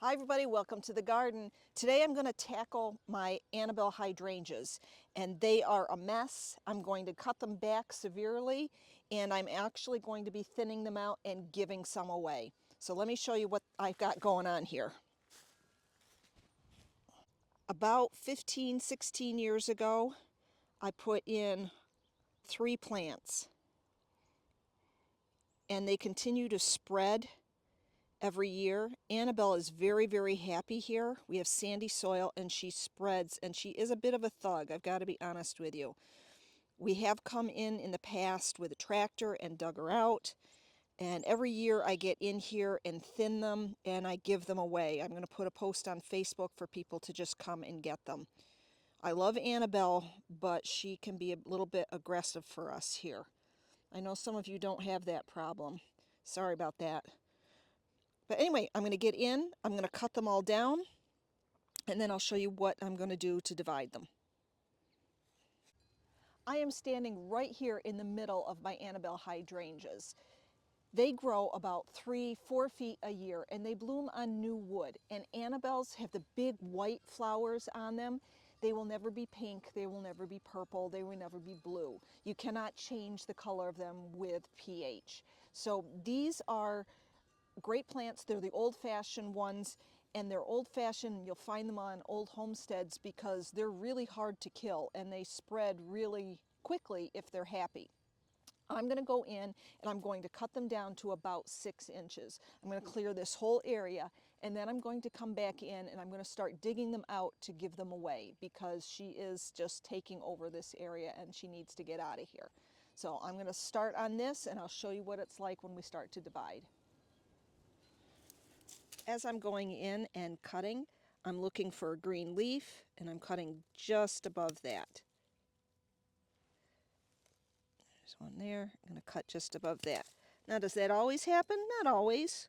Hi everybody, welcome to the garden. Today I'm going to tackle my Annabelle hydrangeas, and they are a mess. I'm going to cut them back severely, and I'm actually going to be thinning them out and giving some away. So let me show you what I've got going on here. About 15, 16 years ago, I put in 3 plants, and they continue to spread every year. Annabelle is very, very happy here. We have sandy soil and she spreads, and she is a bit of a thug, I've got to be honest with you. We have come in the past with a tractor and dug her out, and every year I get in here and thin them and I give them away. I'm going to put a post on Facebook for people to just come and get them. I love Annabelle, but she can be a little bit aggressive for us here. I know some of you don't have that problem. Sorry about that. But anyway, I'm going to get in, I'm going to cut them all down, and then I'll show you what I'm going to do to divide them. I am standing right here in the middle of my Annabelle hydrangeas. They grow about 3-4 feet a year, and they bloom on new wood. And Annabelles have the big white flowers on them. They will never be pink, they will never be purple, they will never be blue. You cannot change the color of them with pH. So these are great plants. They're the old-fashioned ones, and they're old-fashioned. You'll find them on old homesteads because they're really hard to kill and they spread really quickly if they're happy. I'm going to go in and I'm going to cut them down to about 6 inches. I'm going to clear this whole area, and then I'm going to come back in and I'm going to start digging them out to give them away because she is just taking over this area and she needs to get out of here. So I'm going to start on this and I'll show you what it's like when we start to divide. As I'm going in and cutting, I'm looking for a green leaf, and I'm cutting just above that. There's one there. I'm going to cut just above that. Now, does that always happen? Not always.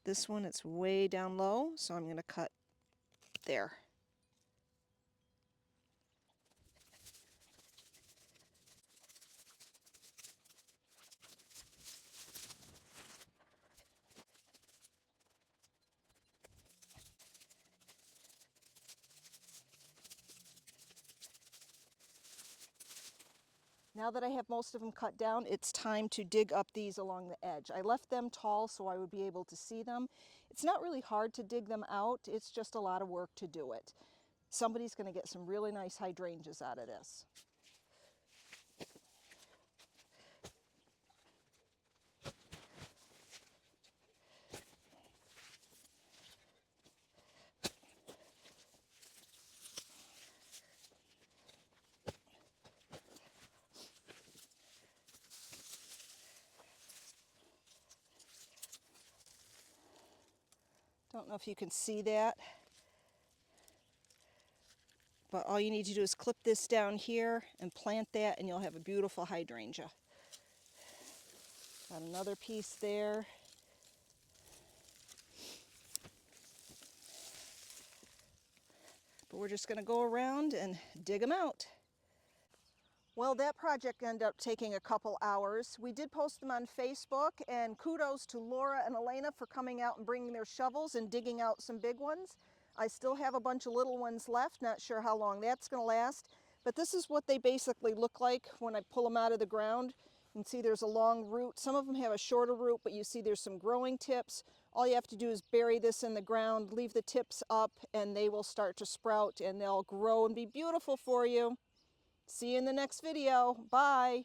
This one, it's way down low, so I'm going to cut there. Now that I have most of them cut down, it's time to dig up these along the edge. I left them tall so I would be able to see them. It's not really hard to dig them out, it's just a lot of work to do it. Somebody's going to get some really nice hydrangeas out of this. Don't know if you can see that, but all you need to do is clip this down here and plant that, and you'll have a beautiful hydrangea. Got another piece there. But we're just going to go around and dig them out. Well, that project ended up taking a couple hours. We did post them on Facebook, and kudos to Laura and Elena for coming out and bringing their shovels and digging out some big ones. I still have a bunch of little ones left, not sure how long that's going to last. But this is what they basically look like when I pull them out of the ground. You can see there's a long root. Some of them have a shorter root, but you see there's some growing tips. All you have to do is bury this in the ground, leave the tips up, and they will start to sprout, and they'll grow and be beautiful for you. See you in the next video. Bye.